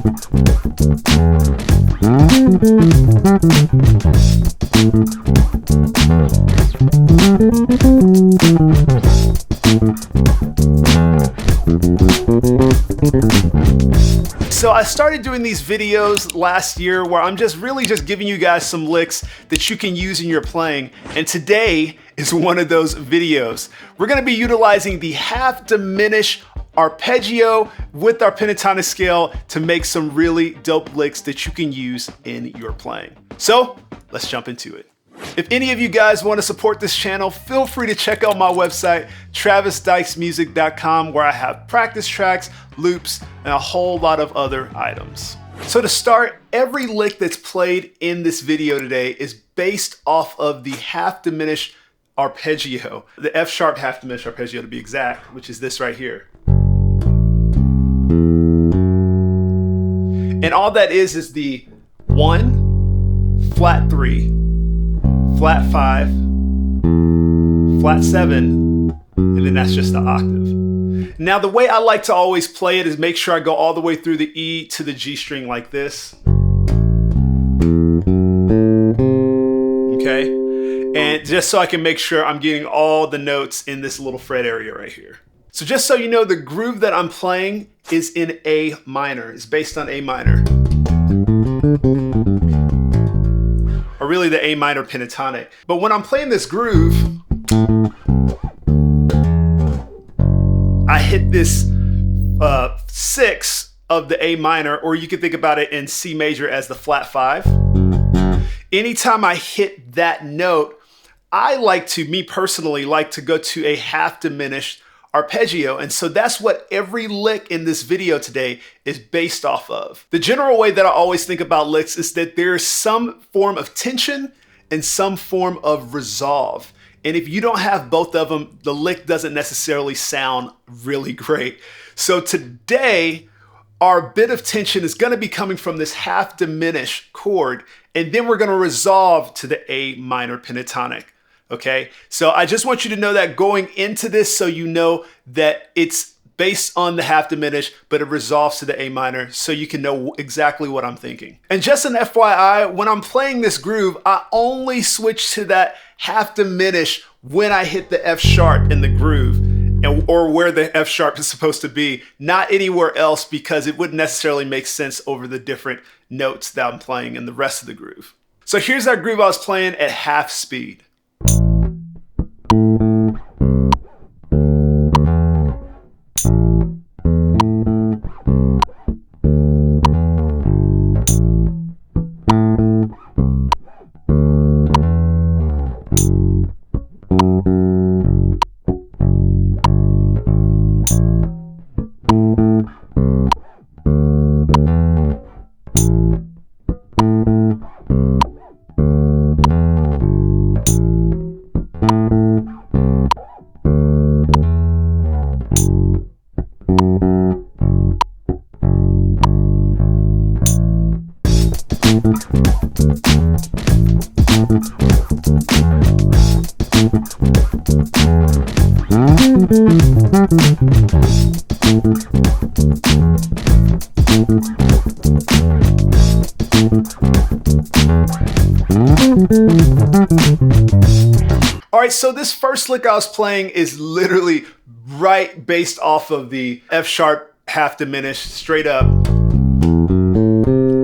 So I started doing these videos last year where I'm really just giving you guys some licks that you can use in your playing, and today is one of those videos. We're gonna be utilizing the half diminished arpeggio with our pentatonic scale to make some really dope licks that you can use in your playing. So let's jump into it. If any of you guys want to support this channel, feel free to check out my website, travisdykesmusic.com, where I have practice tracks, loops, and a whole lot of other items. So to start, every lick that's played in this video today is based off of the half diminished arpeggio, the F sharp half diminished arpeggio to be exact, which is this right here. And all that is the 1, flat 3, flat 5, flat 7, and then that's just the octave. Now the way I like to always play it is make sure I go all the way through the E to the G string like this. Okay, and just so I can make sure I'm getting all the notes in this little fret area right here. So just so you know, the groove that I'm playing is in A minor. It's based on A minor. Or really the A minor pentatonic. But when I'm playing this groove, I hit this 6 of the A minor, or you can think about it in C major as the flat 5. Anytime I hit that note, I like to, me personally, like to go to a half diminished arpeggio, and so that's what every lick in this video today is based off of. The general way that I always think about licks is that there's some form of tension and some form of resolve. And if you don't have both of them, the lick doesn't necessarily sound really great. So today, our bit of tension is gonna be coming from this half diminished chord, and then we're gonna resolve to the A minor pentatonic. Okay, so I just want you to know that going into this, so you know that it's based on the half diminished, but it resolves to the A minor, so you can know exactly what I'm thinking. And just an FYI, when I'm playing this groove, I only switch to that half diminished when I hit the F sharp in the groove, or where the F sharp is supposed to be, not anywhere else, because it wouldn't necessarily make sense over the different notes that I'm playing in the rest of the groove. So here's that groove I was playing at half speed. All right, so this first lick I was playing is literally right based off of the F sharp half diminished, straight up,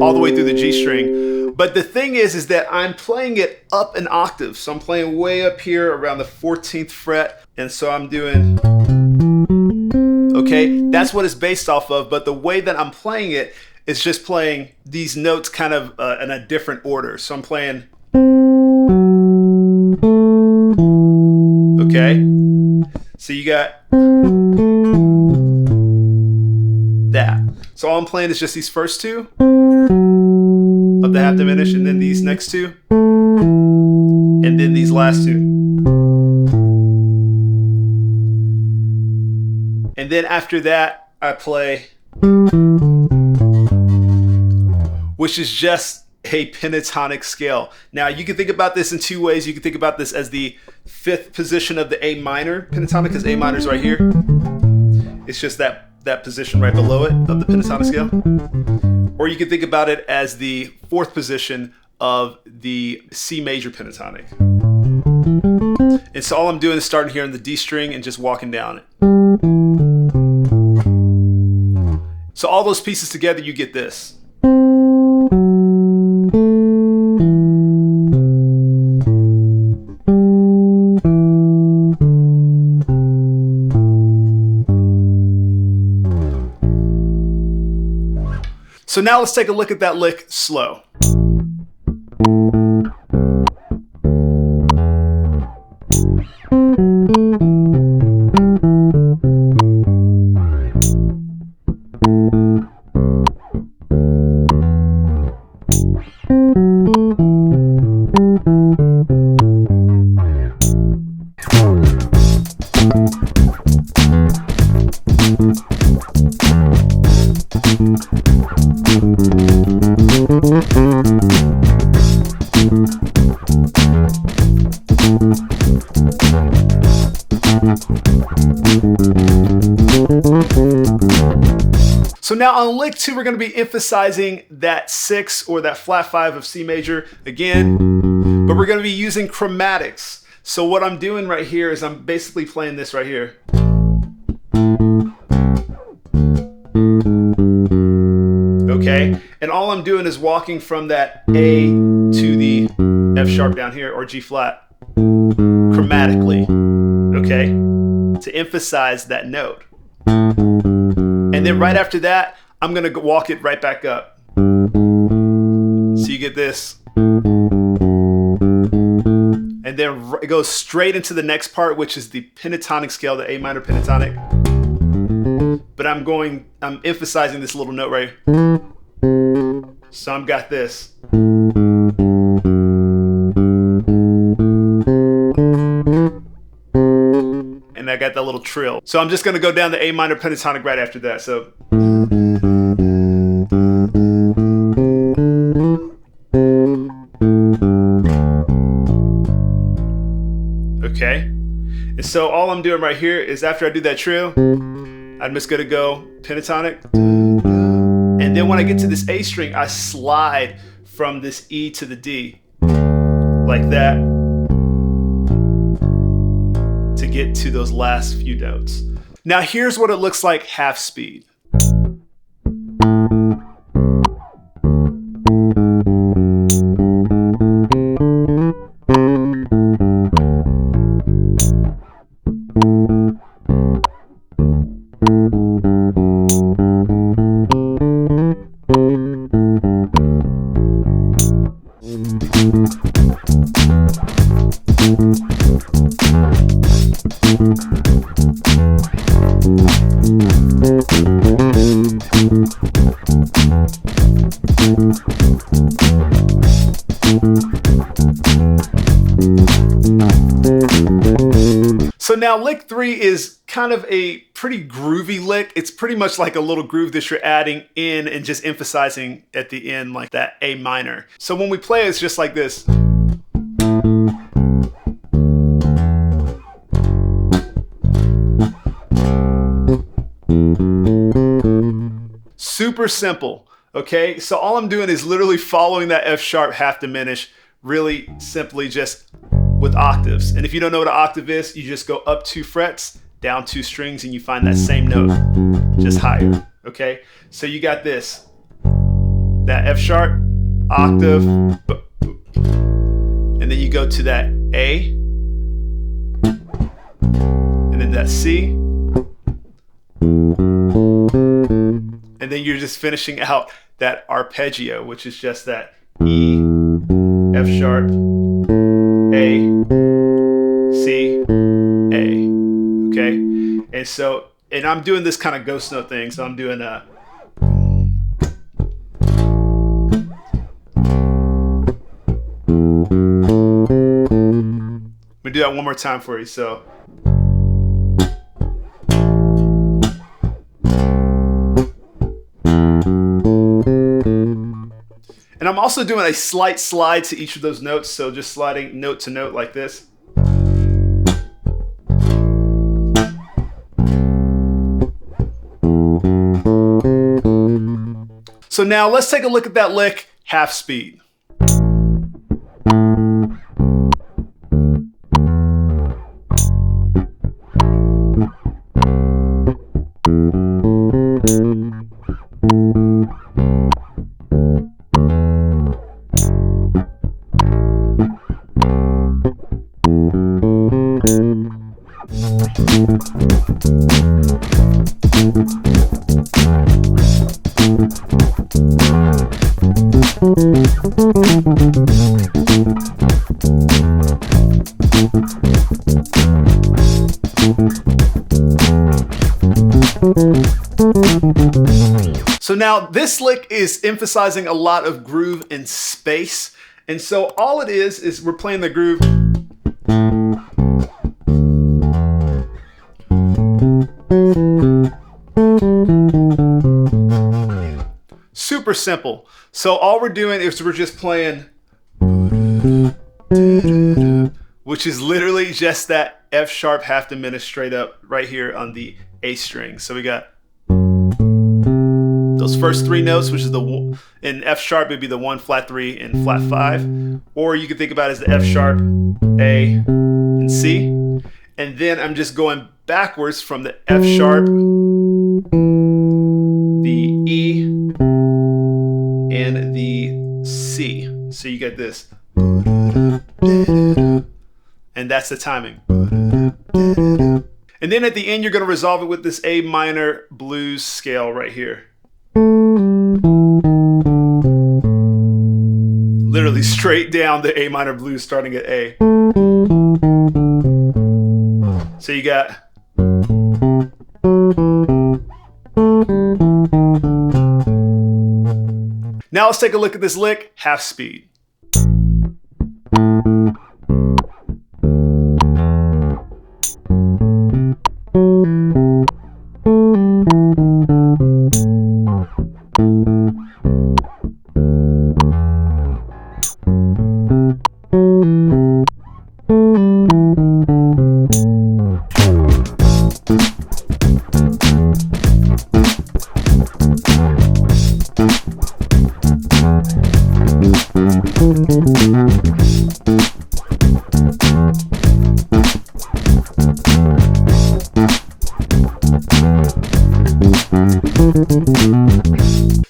all the way through the G string. But the thing is that I'm playing it up an octave. So I'm playing way up here around the 14th fret. And so I'm doing, okay, that's what it's based off of. But the way that I'm playing it is just playing these notes kind of in a different order. So I'm playing, okay, so you got that. So all I'm playing is just these first two of the half diminished, and then these next two, and then these last two. And then after that, I play, which is just a pentatonic scale. Now you can think about this in two ways. You can think about this as the 5th position of the A minor pentatonic, because A minor is right here. It's just that position right below it of the pentatonic scale. or you can think about it as the fourth position of the C major pentatonic. And so all I'm doing is starting here in the D string and just walking down it. So all those pieces together, you get this. So now let's take a look at that lick slow. So now on lick 2, we're going to be emphasizing that 6 or that flat 5 of C major again, but we're going to be using chromatics. So what I'm doing right here is I'm basically playing this right here. Okay, and all I'm doing is walking from that A to the F sharp down here, or G flat, chromatically, okay, to emphasize that note. And then right after that, I'm gonna walk it right back up. So you get this. And then it goes straight into the next part, which is the pentatonic scale, the A minor pentatonic. But I'm emphasizing this little note right here. So I've got this. And I got that little trill. So I'm just gonna go down the A minor pentatonic right after that. So. Okay. And so all I'm doing right here is after I do that trill, I'm just gonna go pentatonic. And then when I get to this A string, I slide from this E to the D, like that, to get to those last few notes. Now here's what it looks like half speed. So now lick 3 is kind of a pretty groovy lick. It's pretty much like a little groove that you're adding in and just emphasizing at the end, like that A minor. So when we play, it's just like this. Super simple, okay? So all I'm doing is literally following that F sharp half diminished, really simply just with octaves. And if you don't know what an octave is, you just go up 2 frets, down 2 strings, and you find that same note, just higher, okay? So you got this, that F sharp, octave, and then you go to that A, and then that C, and then you're just finishing out that arpeggio, which is just that E, F sharp, A, C, A, okay? And so, and I'm doing this kind of ghost note thing, so I'm doing a, I'm gonna do that one more time for you, so. And I'm also doing a slight slide to each of those notes, so just sliding note to note like this. So So now let's take a look at that lick, half speed. So now this lick is emphasizing a lot of groove and space. And so all it is we're playing the groove. Super simple. So all we're doing is we're just playing, which is literally just that F sharp half diminished straight up right here on the A string. So we got those first three notes, which is the in F sharp, it'd be the 1 flat 3 and flat 5, or you could think about it as the F sharp, A, and C, and then I'm just going backwards from the F sharp, the E, and the C. So you get this, and that's the timing. And then at the end, you're going to resolve it with this A minor blues scale right here. Literally straight down the A minor blues starting at A. So you got now let's take a look at this lick, half speed.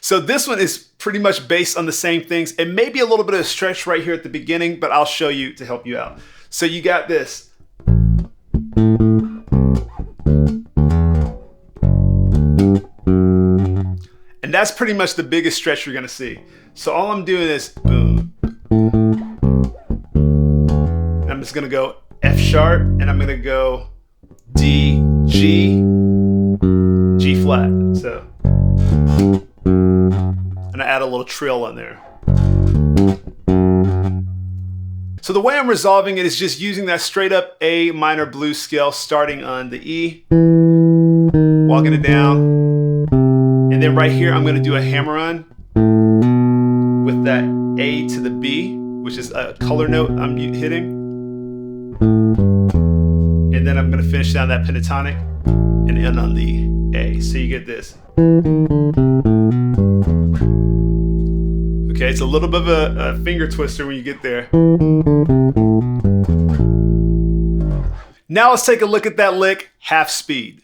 So this one is pretty much based on the same things. It may be a little bit of a stretch right here at the beginning, but I'll show you to help you out. So you got this. And that's pretty much the biggest stretch you're gonna see. So all I'm doing is boom. I'm just gonna go F sharp, and I'm gonna go D, G, G flat. So, and I add a little trill in there. So the way I'm resolving it is just using that straight up A minor blues scale starting on the E, walking it down, and then right here I'm going to do a hammer on with that A to the B, which is a color note I'm hitting, and then I'm going to finish down that pentatonic and end on the A. So you get this. Okay, it's a little bit of a finger twister when you get there. Now let's take a look at that lick, half speed.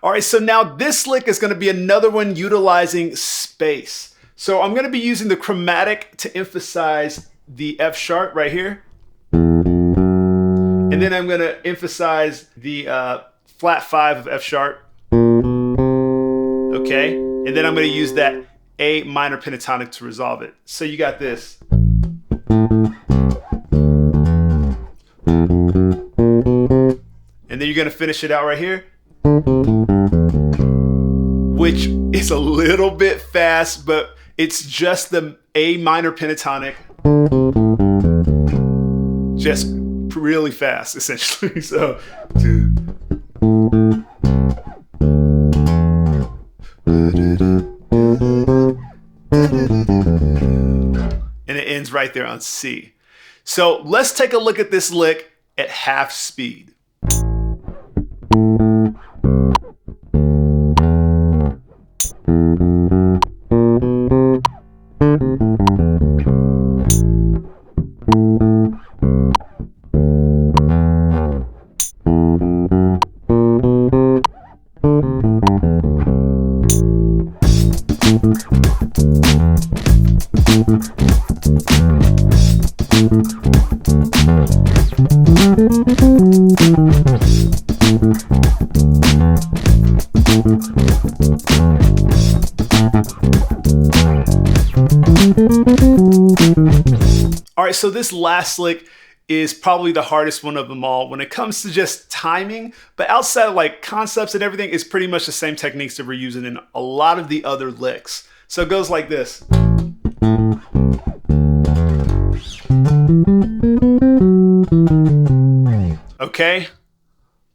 All right, so now this lick is going to be another one utilizing space. So I'm going to be using the chromatic to emphasize the F sharp right here. And then I'm going to emphasize the flat 5 of F sharp. Okay, and then I'm going to use that A minor pentatonic to resolve it. So you got this. gonna finish it out right here, which is a little bit fast, but it's just the A minor pentatonic, just really fast, essentially. So, and it ends right there on C. So let's take a look at this lick at half speed. All right, so this last lick is probably the hardest one of them all when it comes to just timing, but outside of like concepts and everything, it's pretty much the same techniques that we're using in a lot of the other licks. So it goes like this. Okay,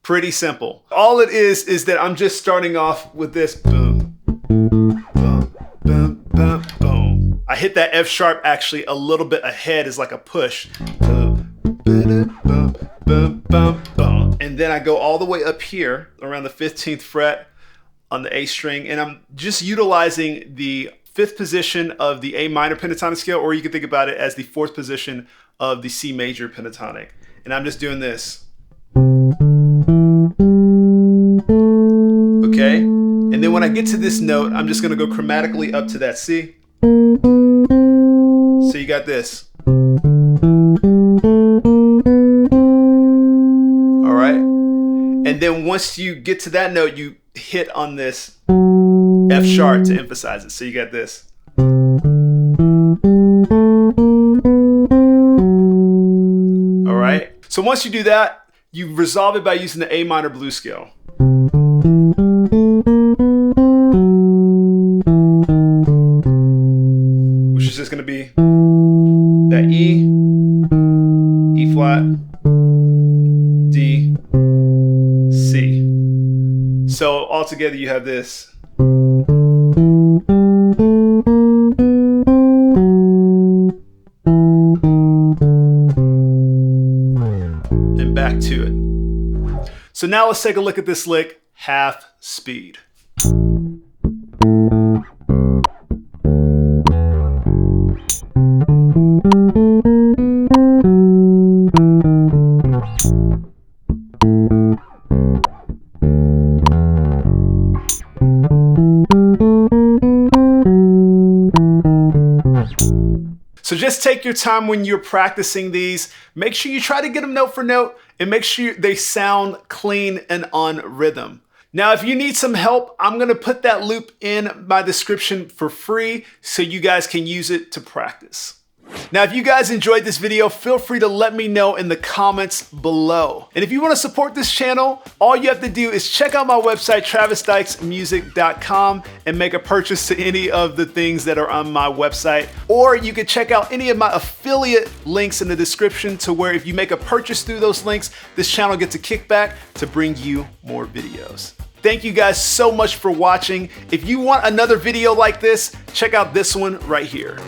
pretty simple. All it is that I'm just starting off with this boom, boom, boom, boom, boom. I hit that F sharp actually a little bit ahead as like a push. Boom, boom, boom, boom, boom, boom. And then I go all the way up here around the 15th fret on the A string, and I'm just utilizing the 5th position of the A minor pentatonic scale, or you can think about it as the 4th position of the C major pentatonic. And I'm just doing this. Okay? And then when I get to this note, I'm just gonna go chromatically up to that C. So you got this. All right? And then once you get to that note, you hit on this F sharp to emphasize it. So you got this. All right? So once you do that, you resolve it by using the A minor blues scale. Which is just going to be that E, E flat, D, C. So altogether you have this. And back to it. So now let's take a look at this lick, half speed. So just take your time when you're practicing these. Make sure you try to get them note for note and make sure they sound clean and on rhythm. Now, if you need some help, I'm gonna put that loop in my description for free so you guys can use it to practice. Now, if you guys enjoyed this video, feel free to let me know in the comments below. And if you want to support this channel, all you have to do is check out my website, travisdykesmusic.com, and make a purchase to any of the things that are on my website. Or you can check out any of my affiliate links in the description to where if you make a purchase through those links, this channel gets a kickback to bring you more videos. Thank you guys so much for watching. If you want another video like this, check out this one right here.